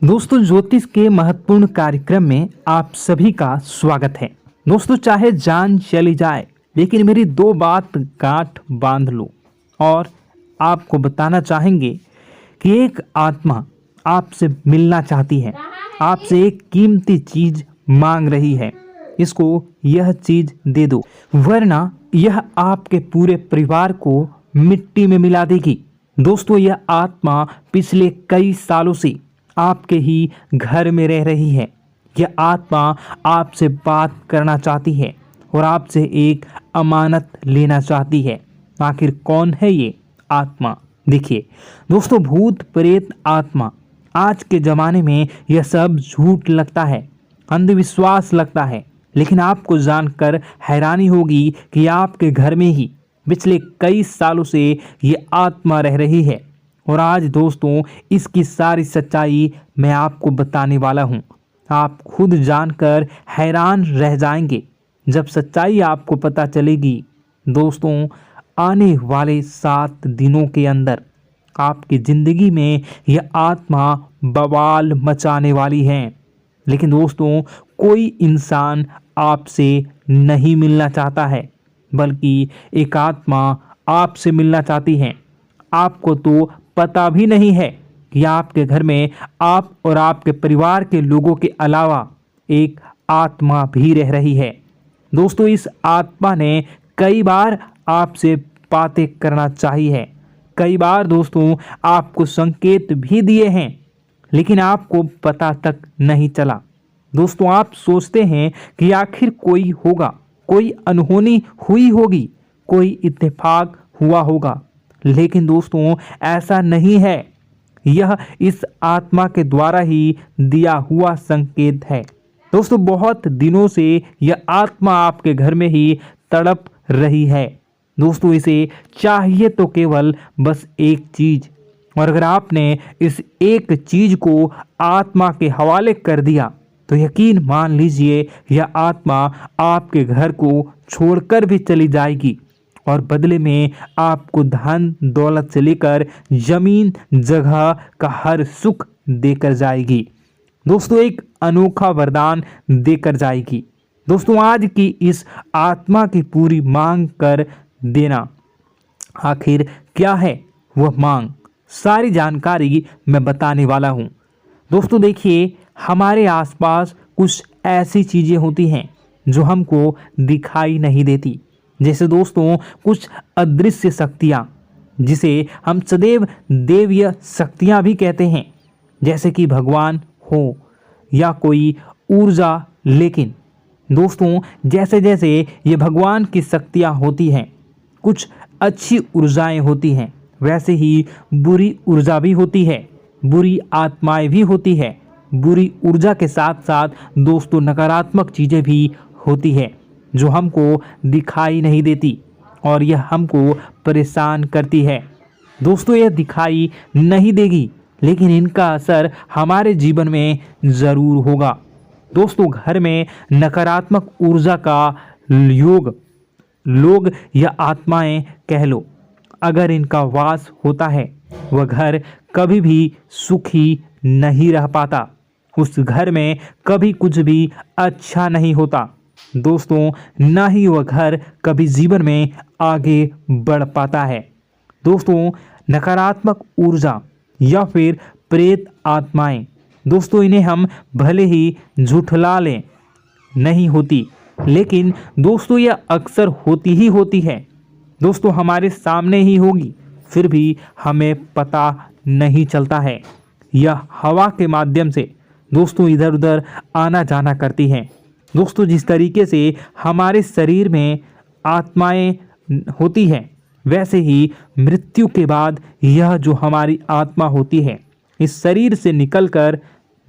दोस्तों, ज्योतिष के महत्वपूर्ण कार्यक्रम में आप सभी का स्वागत है। दोस्तों, चाहे जान चली जाए लेकिन मेरी दो बात गांठ बांध लो। और आपको बताना चाहेंगे कि एक आत्मा आपसे मिलना चाहती है, आपसे एक कीमती चीज मांग रही है। इसको यह चीज दे दो, वरना यह आपके पूरे परिवार को मिट्टी में मिला देगी। दोस्तों, यह आत्मा पिछले कई सालों से आपके ही घर में रह रही है। यह आत्मा आपसे बात करना चाहती है और आपसे एक अमानत लेना चाहती है। आखिर कौन है ये आत्मा? देखिए दोस्तों, भूत प्रेत आत्मा, आज के ज़माने में यह सब झूठ लगता है, अंधविश्वास लगता है, लेकिन आपको जानकर हैरानी होगी कि आपके घर में ही पिछले कई सालों से ये आत्मा रह रही है। और आज दोस्तों, इसकी सारी सच्चाई मैं आपको बताने वाला हूँ। आप खुद जानकर हैरान रह जाएंगे जब सच्चाई आपको पता चलेगी। दोस्तों, आने वाले 7 दिनों के अंदर आपकी ज़िंदगी में यह आत्मा बवाल मचाने वाली है। लेकिन दोस्तों, कोई इंसान आपसे नहीं मिलना चाहता है, बल्कि एक आत्मा आपसे मिलना चाहती है। आपको तो पता भी नहीं है कि आपके घर में आप और आपके परिवार के लोगों के अलावा एक आत्मा भी रह रही है। दोस्तों, इस आत्मा ने कई बार आपसे बातें करना चाहिए है, कई बार दोस्तों आपको संकेत भी दिए हैं, लेकिन आपको पता तक नहीं चला। दोस्तों, आप सोचते हैं कि आखिर कोई होगा, कोई अनहोनी हुई होगी, कोई इत्तेफाक हुआ होगा, लेकिन दोस्तों ऐसा नहीं है। यह इस आत्मा के द्वारा ही दिया हुआ संकेत है। दोस्तों, बहुत दिनों से यह आत्मा आपके घर में ही तड़प रही है। दोस्तों, इसे चाहिए तो केवल बस एक चीज, और अगर आपने इस एक चीज को आत्मा के हवाले कर दिया तो यकीन मान लीजिए यह आत्मा आपके घर को छोड़कर भी चली जाएगी और बदले में आपको धन दौलत से लेकर जमीन जगह का हर सुख देकर जाएगी। दोस्तों, एक अनोखा वरदान देकर जाएगी। दोस्तों, आज की इस आत्मा की पूरी मांग कर देना। आखिर क्या है वह मांग? सारी जानकारी मैं बताने वाला हूँ। दोस्तों देखिए, हमारे आसपास कुछ ऐसी चीज़ें होती हैं जो हमको दिखाई नहीं देती, जैसे दोस्तों कुछ अदृश्य शक्तियाँ, जिसे हम सदैव देवीय शक्तियाँ भी कहते हैं, जैसे कि भगवान हो या कोई ऊर्जा। लेकिन दोस्तों, जैसे जैसे ये भगवान की शक्तियाँ होती हैं, कुछ अच्छी ऊर्जाएं होती हैं, वैसे ही बुरी ऊर्जा भी होती है, बुरी आत्माएं भी होती है। बुरी ऊर्जा के साथ साथ दोस्तों नकारात्मक चीज़ें भी होती है जो हमको दिखाई नहीं देती और यह हमको परेशान करती है। दोस्तों, यह दिखाई नहीं देगी, लेकिन इनका असर हमारे जीवन में ज़रूर होगा। दोस्तों, घर में नकारात्मक ऊर्जा का योग, लोग या आत्माएं कह लो, अगर इनका वास होता है, वह घर कभी भी सुखी नहीं रह पाता। उस घर में कभी कुछ भी अच्छा नहीं होता। दोस्तों, ना ही वह घर कभी जीवन में आगे बढ़ पाता है। दोस्तों, नकारात्मक ऊर्जा या फिर प्रेत आत्माएं, दोस्तों इन्हें हम भले ही झुठला लें नहीं होती, लेकिन दोस्तों यह अक्सर होती ही होती है। दोस्तों, हमारे सामने ही होगी, फिर भी हमें पता नहीं चलता है। यह हवा के माध्यम से दोस्तों इधर उधर आना जाना करती हैं। दोस्तों, जिस तरीके से हमारे शरीर में आत्माएं होती हैं, वैसे ही मृत्यु के बाद यह जो हमारी आत्मा होती है, इस शरीर से निकलकर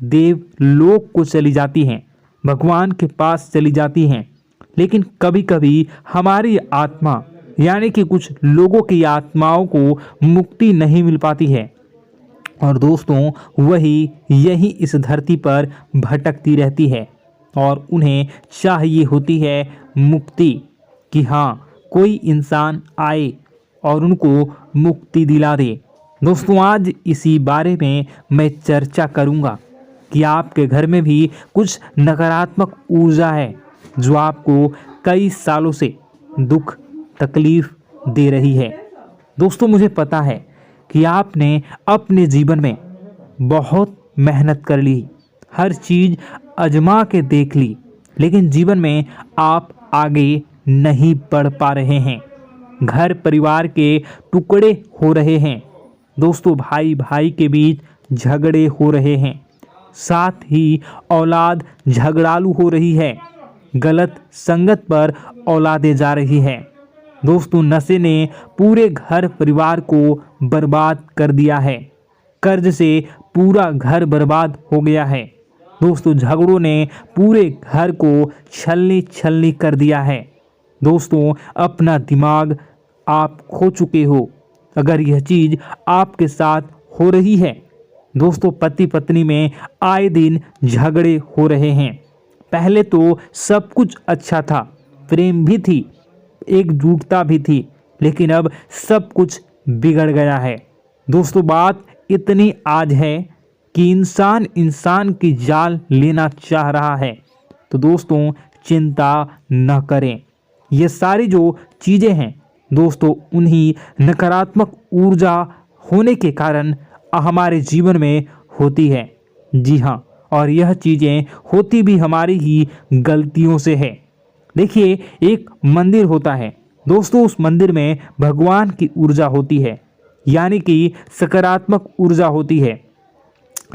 देवलोक को चली जाती हैं, भगवान के पास चली जाती हैं। लेकिन कभी कभी हमारी आत्मा यानी कि कुछ लोगों की आत्माओं को मुक्ति नहीं मिल पाती है, और दोस्तों वही यही इस धरती पर भटकती रहती है और उन्हें चाहिए होती है मुक्ति, कि हाँ कोई इंसान आए और उनको मुक्ति दिला दे। दोस्तों, आज इसी बारे में मैं चर्चा करूँगा कि आपके घर में भी कुछ नकारात्मक ऊर्जा है जो आपको कई सालों से दुख तकलीफ दे रही है। दोस्तों, मुझे पता है कि आपने अपने जीवन में बहुत मेहनत कर ली, हर चीज़ आजमा के देख ली, लेकिन जीवन में आप आगे नहीं बढ़ पा रहे हैं। घर परिवार के टुकड़े हो रहे हैं। दोस्तों, भाई भाई के बीच झगड़े हो रहे हैं। साथ ही औलाद झगड़ालू हो रही है। गलत संगत पर औलादें जा रही है। दोस्तों, नशे ने पूरे घर परिवार को बर्बाद कर दिया है। कर्ज से पूरा घर बर्बाद हो गया है। दोस्तों, झगड़ों ने पूरे घर को छलनी छलनी कर दिया है। दोस्तों, अपना दिमाग आप खो चुके हो अगर यह चीज़ आपके साथ हो रही है। दोस्तों, पति पत्नी में आए दिन झगड़े हो रहे हैं। पहले तो सब कुछ अच्छा था, प्रेम भी थी, एकजुटता भी थी, लेकिन अब सब कुछ बिगड़ गया है। दोस्तों, बात इतनी आज है कि इंसान इंसान की जान लेना चाह रहा है। तो दोस्तों, चिंता न करें। ये सारी जो चीज़ें हैं दोस्तों, उन्हीं नकारात्मक ऊर्जा होने के कारण हमारे जीवन में होती है। जी हाँ, और यह चीज़ें होती भी हमारी ही गलतियों से है। देखिए, एक मंदिर होता है दोस्तों, उस मंदिर में भगवान की ऊर्जा होती है, यानी कि सकारात्मक ऊर्जा होती है।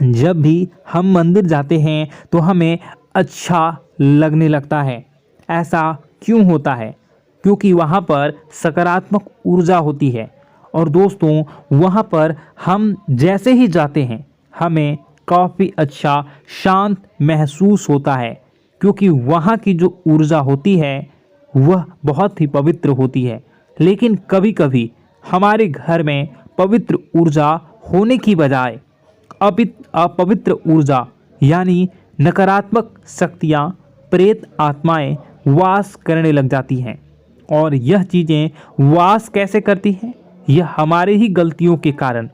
जब भी हम मंदिर जाते हैं तो हमें अच्छा लगने लगता है। ऐसा क्यों होता है? क्योंकि वहाँ पर सकारात्मक ऊर्जा होती है। और दोस्तों, वहाँ पर हम जैसे ही जाते हैं हमें काफ़ी अच्छा शांत महसूस होता है, क्योंकि वहाँ की जो ऊर्जा होती है वह बहुत ही पवित्र होती है। लेकिन कभी कभी हमारे घर में पवित्र ऊर्जा होने की बजाय अपवित्र ऊर्जा यानी नकारात्मक शक्तियाँ, प्रेत आत्माएं वास करने लग जाती हैं। और यह चीज़ें वास कैसे करती हैं? यह हमारे ही गलतियों के कारण।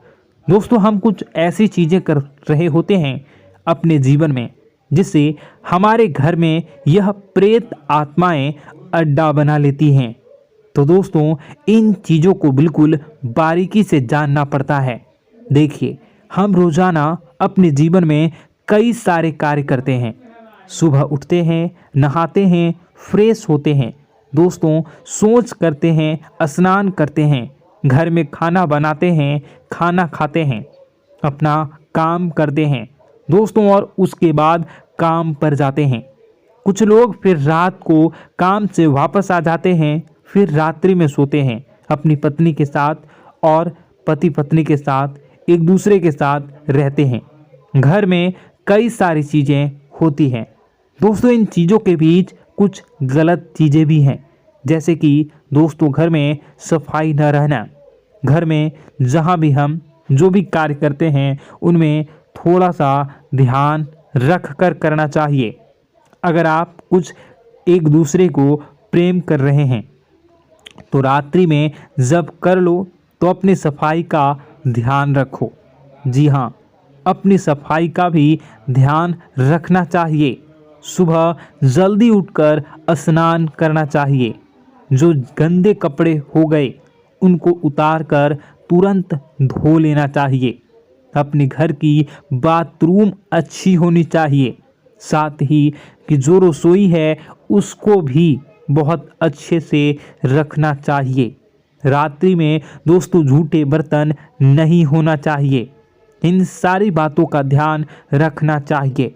दोस्तों, हम कुछ ऐसी चीज़ें कर रहे होते हैं अपने जीवन में जिससे हमारे घर में यह प्रेत आत्माएं अड्डा बना लेती हैं। तो दोस्तों, इन चीज़ों को बिल्कुल बारीकी से जानना पड़ता है। देखिए, हम रोज़ाना अपने जीवन में कई सारे कार्य करते हैं। सुबह उठते हैं, नहाते हैं, फ्रेश होते हैं। दोस्तों, सोच करते हैं, स्नान करते हैं, घर में खाना बनाते हैं, खाना खाते हैं, अपना काम करते हैं दोस्तों, और उसके बाद काम पर जाते हैं। कुछ लोग फिर रात को काम से वापस आ जाते हैं, फिर रात्रि में सोते हैं अपनी पत्नी के साथ, और पति पत्नी के साथ एक दूसरे के साथ रहते हैं। घर में कई सारी चीज़ें होती हैं दोस्तों। इन चीज़ों के बीच कुछ गलत चीज़ें भी हैं, जैसे कि दोस्तों, घर में सफाई न रहना। घर में जहाँ भी हम जो भी कार्य करते हैं उनमें थोड़ा सा ध्यान रख कर करना चाहिए। अगर आप कुछ एक दूसरे को प्रेम कर रहे हैं तो रात्रि में जब कर लो तो अपनी सफाई का ध्यान रखो। जी हाँ, अपनी सफाई का भी ध्यान रखना चाहिए। सुबह जल्दी उठकर स्नान करना चाहिए। जो गंदे कपड़े हो गए उनको उतार कर तुरंत धो लेना चाहिए। अपने घर की बाथरूम अच्छी होनी चाहिए। साथ ही कि जो रसोई है उसको भी बहुत अच्छे से रखना चाहिए। रात्रि में दोस्तों, झूठे बर्तन नहीं होना चाहिए। इन सारी बातों का ध्यान रखना चाहिए।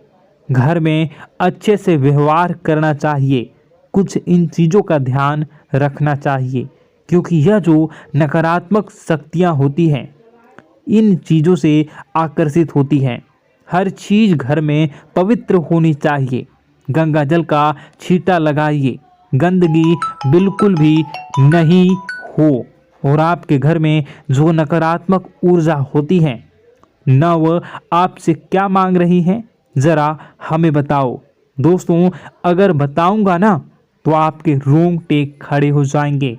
घर में अच्छे से व्यवहार करना चाहिए। कुछ इन चीज़ों का ध्यान रखना चाहिए, क्योंकि यह जो नकारात्मक शक्तियाँ होती हैं इन चीज़ों से आकर्षित होती हैं। हर चीज़ घर में पवित्र होनी चाहिए। गंगा जल का छींटा लगाइए, गंदगी बिल्कुल भी नहीं हो। और आपके घर में जो नकारात्मक ऊर्जा होती है न वह आपसे क्या मांग रही है, ज़रा हमें बताओ। दोस्तों, अगर बताऊंगा ना तो आपके रोंगटे खड़े हो जाएंगे।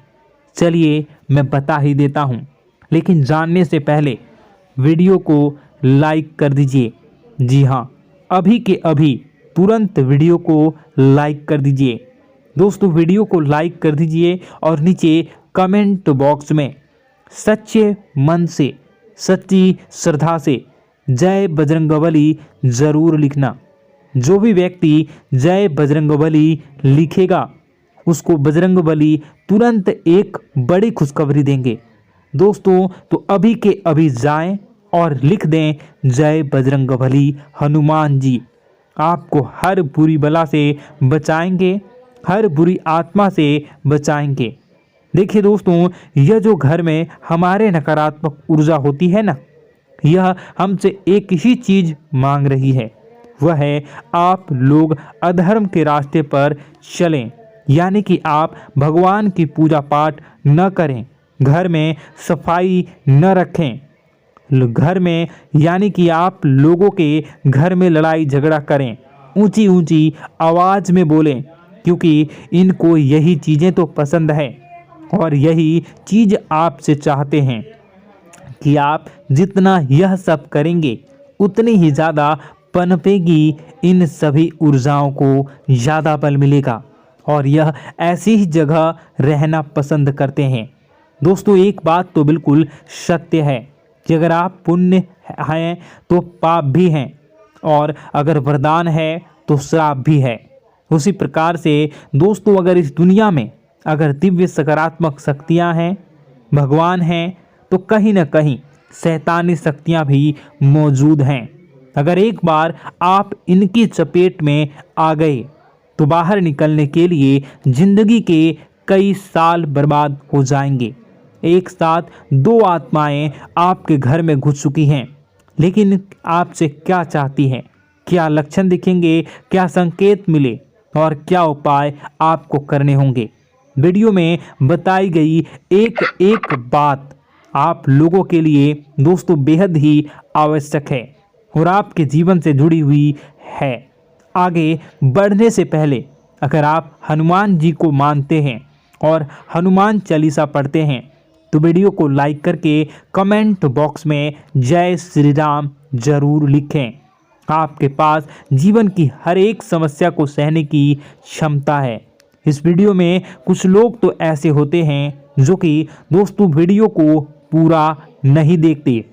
चलिए मैं बता ही देता हूँ, लेकिन जानने से पहले वीडियो को लाइक कर दीजिए। जी हाँ, अभी के अभी तुरंत वीडियो को लाइक कर दीजिए। दोस्तों वीडियो को लाइक कर दीजिए और नीचे कमेंट बॉक्स में सच्चे मन से, सच्ची श्रद्धा से जय बजरंगबली ज़रूर लिखना। जो भी व्यक्ति जय बजरंगबली लिखेगा उसको बजरंगबली तुरंत एक बड़ी खुशखबरी देंगे। दोस्तों तो अभी के अभी जाएं और लिख दें जय बजरंगबली हनुमान जी, आपको हर बुरी बला से बचाएंगे, हर बुरी आत्मा से बचाएंगे। देखिए दोस्तों, यह जो घर में हमारे नकारात्मक ऊर्जा होती है ना, यह हमसे एक ही चीज़ मांग रही है, वह है आप लोग अधर्म के रास्ते पर चलें, यानी कि आप भगवान की पूजा पाठ न करें, घर में सफाई न रखें, घर में यानी कि आप लोगों के घर में लड़ाई झगड़ा करें, ऊंची ऊंची आवाज़ में बोलें, क्योंकि इनको यही चीज़ें तो पसंद है और यही चीज़ आपसे चाहते हैं कि आप जितना यह सब करेंगे उतनी ही ज़्यादा पनपेगी इन सभी ऊर्जाओं को ज़्यादा बल मिलेगा और यह ऐसी ही जगह रहना पसंद करते हैं। दोस्तों एक बात तो बिल्कुल सत्य है कि अगर आप पुण्य हैं तो पाप भी हैं और अगर वरदान है तो श्राप भी है। उसी प्रकार से दोस्तों अगर इस दुनिया में अगर दिव्य सकारात्मक शक्तियां हैं, भगवान हैं, तो कहीं ना कहीं शैतानी शक्तियां भी मौजूद हैं। अगर एक बार आप इनकी चपेट में आ गए तो बाहर निकलने के लिए जिंदगी के कई साल बर्बाद हो जाएंगे। एक साथ दो आत्माएं आपके घर में घुस चुकी हैं, लेकिन आपसे क्या चाहती हैं, क्या लक्षण दिखेंगे, क्या संकेत मिले और क्या उपाय आपको करने होंगे। वीडियो में बताई गई एक एक बात आप लोगों के लिए दोस्तों बेहद ही आवश्यक है और आपके जीवन से जुड़ी हुई है। आगे बढ़ने से पहले अगर आप हनुमान जी को मानते हैं और हनुमान चालीसा पढ़ते हैं तो वीडियो को लाइक करके कमेंट बॉक्स में जय श्री राम जरूर लिखें। आपके पास जीवन की हर एक समस्या को सहने की क्षमता है। इस वीडियो में कुछ लोग तो ऐसे होते हैं जो कि दोस्तों वीडियो को पूरा नहीं देखते,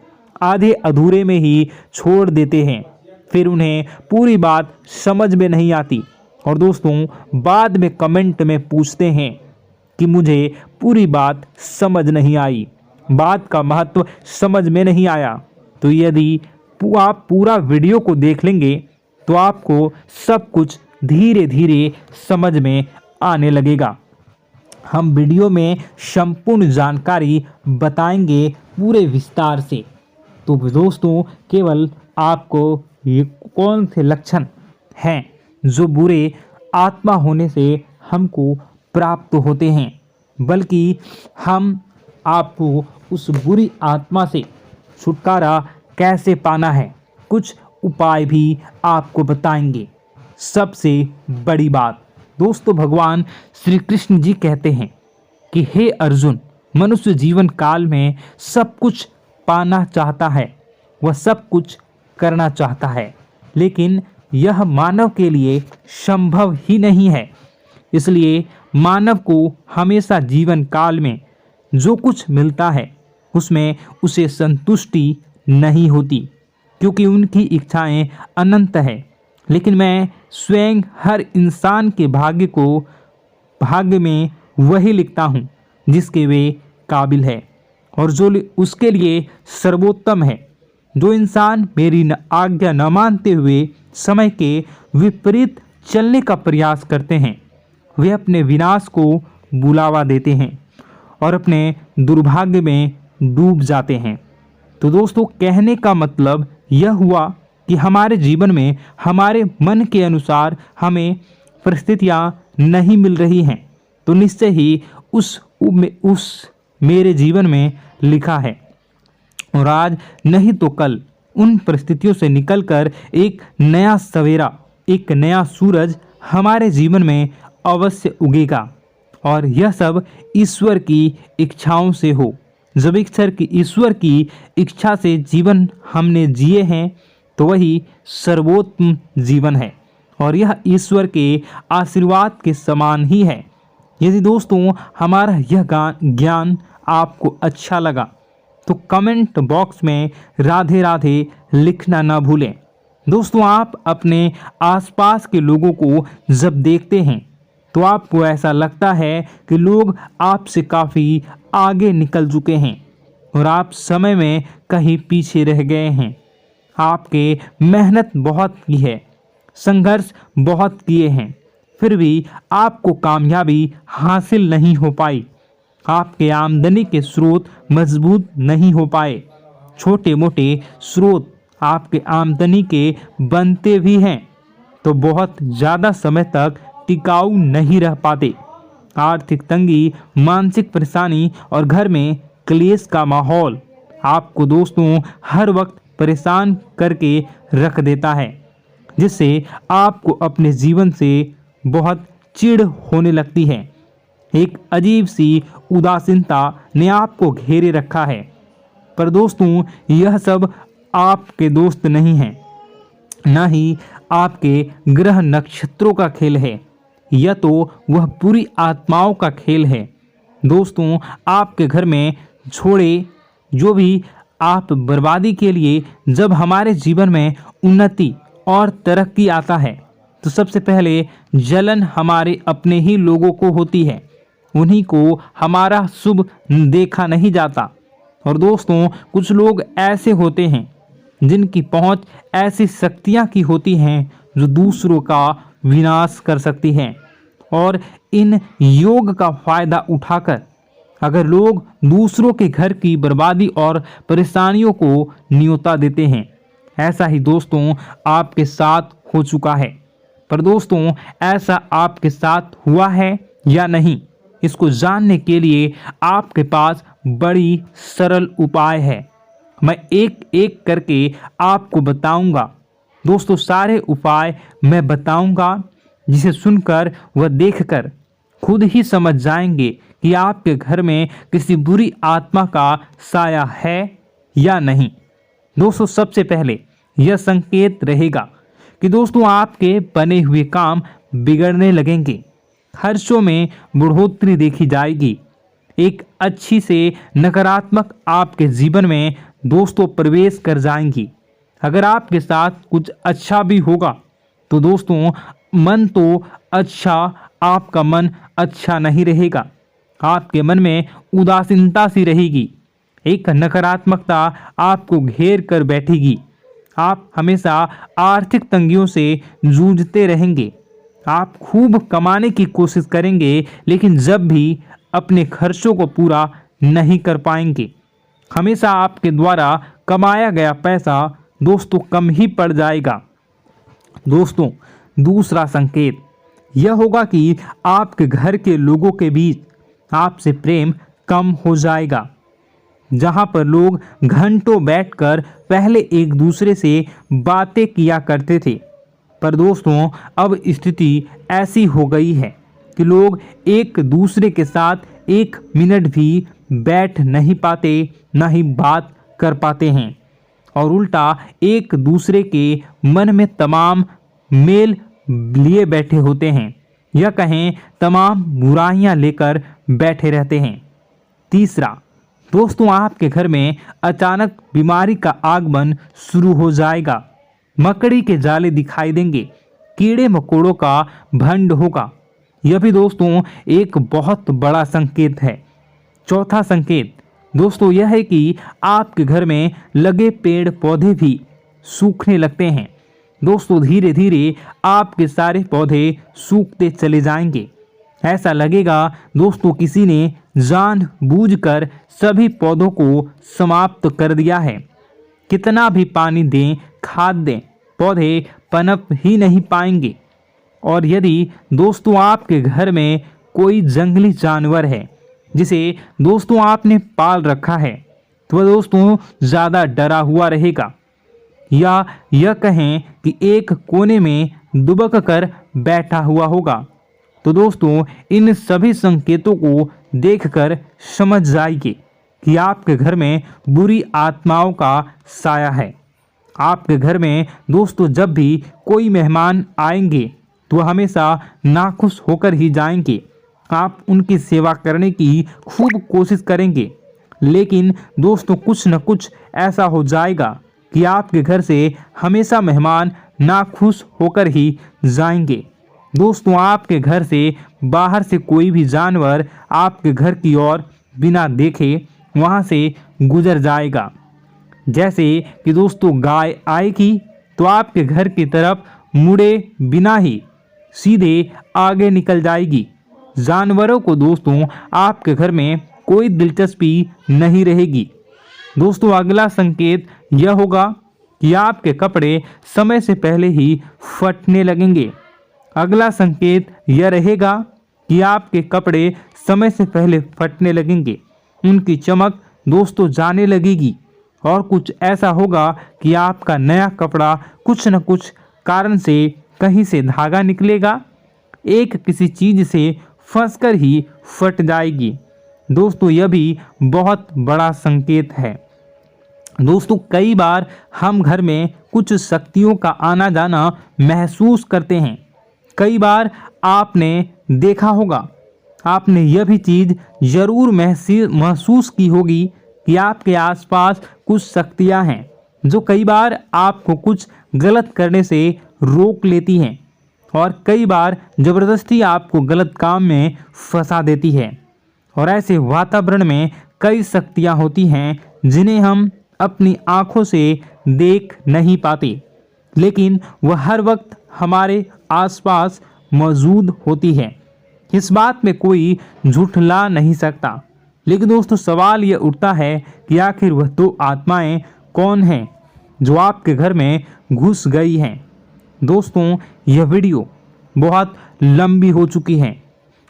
आधे अधूरे में ही छोड़ देते हैं, फिर उन्हें पूरी बात समझ में नहीं आती और दोस्तों बाद में कमेंट में पूछते हैं कि मुझे पूरी बात समझ नहीं आई, बात का महत्व समझ में नहीं आया। तो यदि आप पूरा वीडियो को देख लेंगे तो आपको सब कुछ धीरे धीरे समझ में आने लगेगा। हम वीडियो में संपूर्ण जानकारी बताएंगे पूरे विस्तार से। तो दोस्तों केवल आपको ये कौन से लक्षण हैं जो बुरे आत्मा होने से हमको प्राप्त होते हैं, बल्कि हम आपको उस बुरी आत्मा से छुटकारा कैसे पाना है, कुछ उपाय भी आपको बताएंगे। सबसे बड़ी बात दोस्तों, भगवान श्री कृष्ण जी कहते हैं कि हे अर्जुन, मनुष्य जीवन काल में सब कुछ पाना चाहता है, वह सब कुछ करना चाहता है, लेकिन यह मानव के लिए संभव ही नहीं है। इसलिए मानव को हमेशा जीवन काल में जो कुछ मिलता है उसमें उसे संतुष्टि नहीं होती, क्योंकि उनकी इच्छाएं अनंत है। लेकिन मैं स्वयं हर इंसान के भाग्य में वही लिखता हूँ जिसके वे काबिल है और जो उसके लिए सर्वोत्तम है। जो इंसान मेरी आज्ञा न मानते हुए समय के विपरीत चलने का प्रयास करते हैं, वे अपने विनाश को बुलावा देते हैं और अपने दुर्भाग्य में डूब जाते हैं। तो दोस्तों कहने का मतलब यह हुआ कि हमारे जीवन में हमारे मन के अनुसार हमें परिस्थितियां नहीं मिल रही हैं, तो निश्चय ही उस मेरे जीवन में लिखा है और आज नहीं तो कल उन परिस्थितियों से निकलकर एक नया सवेरा, एक नया सूरज हमारे जीवन में अवश्य उगेगा और यह सब ईश्वर की इच्छाओं से हो। जब ईश्वर की इच्छा से जीवन हमने जिए हैं तो वही सर्वोत्तम जीवन है और यह ईश्वर के आशीर्वाद के समान ही है। यदि दोस्तों हमारा यह ज्ञान आपको अच्छा लगा तो कमेंट बॉक्स में राधे राधे लिखना ना भूलें। दोस्तों आप अपने आसपास के लोगों को जब देखते हैं तो आपको ऐसा लगता है कि लोग आपसे काफ़ी आगे निकल चुके हैं और आप समय में कहीं पीछे रह गए हैं। आपके मेहनत बहुत की है, संघर्ष बहुत किए हैं, फिर भी आपको कामयाबी हासिल नहीं हो पाई। आपके आमदनी के स्रोत मजबूत नहीं हो पाए। छोटे मोटे स्रोत आपके आमदनी के बनते भी हैं तो बहुत ज़्यादा समय तक टिकाऊ नहीं रह पाते। आर्थिक तंगी, मानसिक परेशानी और घर में क्लेश का माहौल आपको दोस्तों हर वक्त परेशान करके रख देता है, जिससे आपको अपने जीवन से बहुत चिढ़ होने लगती है। एक अजीब सी उदासीनता ने आपको घेरे रखा है। पर दोस्तों यह सब आपके दोस्त नहीं हैं, न ही आपके ग्रह नक्षत्रों का खेल है, यह तो वह बुरी आत्माओं का खेल है। दोस्तों आपके घर में छोड़े जो भी आप बर्बादी के लिए जब हमारे जीवन में उन्नति और तरक्की आता है तो सबसे पहले जलन हमारे अपने ही लोगों को होती है, उन्हीं को हमारा शुभ देखा नहीं जाता। और दोस्तों कुछ लोग ऐसे होते हैं जिनकी पहुंच ऐसी शक्तियां की होती हैं जो दूसरों का विनाश कर सकती हैं और इन योग का फायदा उठाकर अगर लोग दूसरों के घर की बर्बादी और परेशानियों को न्योता देते हैं। ऐसा ही दोस्तों आपके साथ हो चुका है। पर दोस्तों ऐसा आपके साथ हुआ है या नहीं, इसको जानने के लिए आपके पास बड़ी सरल उपाय है। मैं एक एक करके आपको बताऊंगा। दोस्तों सारे उपाय मैं बताऊंगा, जिसे सुनकर व देखकर खुद ही समझ जाएंगे कि आपके घर में किसी बुरी आत्मा का साया है या नहीं। दोस्तों सबसे पहले यह संकेत रहेगा कि दोस्तों आपके बने हुए काम बिगड़ने लगेंगे, खर्चों में बढ़ोतरी देखी जाएगी, एक अच्छी से नकारात्मक आपके जीवन में दोस्तों प्रवेश कर जाएंगी। अगर आपके साथ कुछ अच्छा भी होगा तो दोस्तों मन तो अच्छा, आपका मन अच्छा नहीं रहेगा। आपके मन में उदासीनता सी रहेगी, एक नकारात्मकता आपको घेर कर बैठेगी। आप हमेशा आर्थिक तंगियों से जूझते रहेंगे। आप खूब कमाने की कोशिश करेंगे लेकिन जब भी अपने खर्चों को पूरा नहीं कर पाएंगे। हमेशा आपके द्वारा कमाया गया पैसा दोस्तों कम ही पड़ जाएगा। दोस्तों दूसरा संकेत यह होगा कि आपके घर के लोगों के बीच आपसे प्रेम कम हो जाएगा। जहां पर लोग घंटों बैठकर पहले एक दूसरे से बातें किया करते थे, पर दोस्तों अब स्थिति ऐसी हो गई है कि लोग एक दूसरे के साथ एक मिनट भी बैठ नहीं पाते, ना ही बात कर पाते हैं और उल्टा एक दूसरे के मन में तमाम मेल लिए बैठे होते हैं, या कहें तमाम बुराइयां लेकर बैठे रहते हैं। तीसरा दोस्तों आपके घर में अचानक बीमारी का आगमन शुरू हो जाएगा। मकड़ी के जाले दिखाई देंगे, कीड़े मकोड़ों का भंड होगा। यह भी दोस्तों एक बहुत बड़ा संकेत है। चौथा संकेत दोस्तों यह है कि आपके घर में लगे पेड़ पौधे भी सूखने लगते हैं। दोस्तों धीरे धीरे आपके सारे पौधे सूखते चले जाएंगे। ऐसा लगेगा दोस्तों किसी ने जानबूझकर सभी पौधों को समाप्त कर दिया है। कितना भी पानी दें, खाद दें, पौधे पनप ही नहीं पाएंगे। और यदि दोस्तों आपके घर में कोई जंगली जानवर है जिसे दोस्तों आपने पाल रखा है तो वह दोस्तों ज़्यादा डरा हुआ रहेगा, या यह कहें कि एक कोने में दुबक कर बैठा हुआ होगा, तो दोस्तों इन सभी संकेतों को देखकर समझ जाइए कि आपके घर में बुरी आत्माओं का साया है। आपके घर में दोस्तों जब भी कोई मेहमान आएंगे तो हमेशा नाखुश होकर ही जाएंगे। आप उनकी सेवा करने की खूब कोशिश करेंगे, लेकिन दोस्तों कुछ न कुछ ऐसा हो जाएगा कि आपके घर से हमेशा मेहमान नाखुश होकर ही जाएंगे। दोस्तों आपके घर से बाहर से कोई भी जानवर आपके घर की ओर बिना देखे वहां से गुजर जाएगा। जैसे कि दोस्तों गाय आएगी तो आपके घर की तरफ मुड़े बिना ही सीधे आगे निकल जाएगी। जानवरों को दोस्तों आपके घर में कोई दिलचस्पी नहीं रहेगी। दोस्तों अगला संकेत यह होगा कि आपके कपड़े समय से पहले ही फटने लगेंगे। अगला संकेत यह रहेगा कि आपके कपड़े समय से पहले फटने लगेंगे, उनकी चमक दोस्तों जाने लगेगी और कुछ ऐसा होगा कि आपका नया कपड़ा कुछ न कुछ कारण से कहीं से धागा निकलेगा, एक किसी चीज से फंसकर ही फट जाएगी। दोस्तों यह भी बहुत बड़ा संकेत है। दोस्तों कई बार हम घर में कुछ शक्तियों का आना जाना महसूस करते हैं। कई बार आपने देखा होगा, आपने यह भी चीज़ ज़रूर महसूस की होगी कि आपके आसपास कुछ शक्तियां हैं जो कई बार आपको कुछ गलत करने से रोक लेती हैं और कई बार ज़बरदस्ती आपको गलत काम में फंसा देती है। और ऐसे वातावरण में कई शक्तियां होती हैं जिन्हें हम अपनी आँखों से देख नहीं पाते, लेकिन वह हर वक्त हमारे आसपास मौजूद होती है। इस बात में कोई झूठला नहीं सकता। लेकिन दोस्तों सवाल यह उठता है कि आखिर वह दो आत्माएं कौन हैं जो आपके घर में घुस गई हैं। दोस्तों यह वीडियो बहुत लंबी हो चुकी है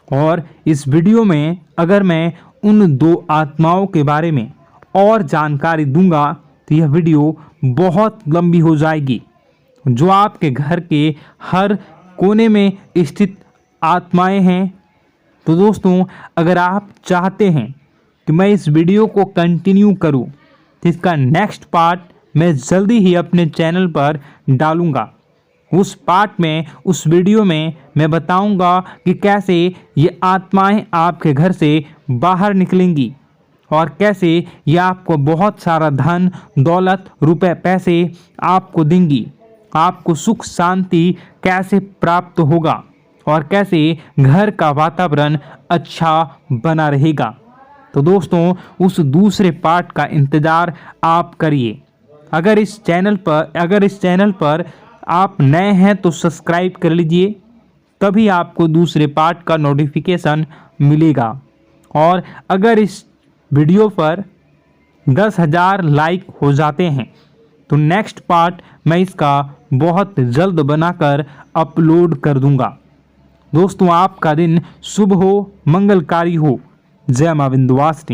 और इस वीडियो में अगर मैं उन दो आत्माओं के बारे में और जानकारी दूंगा तो यह वीडियो बहुत लंबी हो जाएगी। जो आपके घर के हर कोने में स्थित आत्माएं हैं। तो दोस्तों अगर आप चाहते हैं कि मैं इस वीडियो को कंटिन्यू करूं तो इसका नेक्स्ट पार्ट मैं जल्दी ही अपने चैनल पर डालूंगा। उस पार्ट में, उस वीडियो में मैं बताऊंगा कि कैसे ये आत्माएं आपके घर से बाहर निकलेंगी और कैसे ये आपको बहुत सारा धन दौलत रुपए पैसे आपको देंगी, आपको सुख शांति कैसे प्राप्त होगा और कैसे घर का वातावरण अच्छा बना रहेगा। तो दोस्तों उस दूसरे पार्ट का इंतज़ार आप करिए। अगर इस चैनल पर आप नए हैं तो सब्सक्राइब कर लीजिए, तभी आपको दूसरे पार्ट का नोटिफिकेशन मिलेगा। और अगर इस वीडियो पर 10,000 लाइक हो जाते हैं तो नेक्स्ट पार्ट मैं इसका बहुत जल्द बनाकर अपलोड कर दूंगा। दोस्तों आपका दिन शुभ हो, मंगलकारी हो। जय मां विंध्यवासिनी।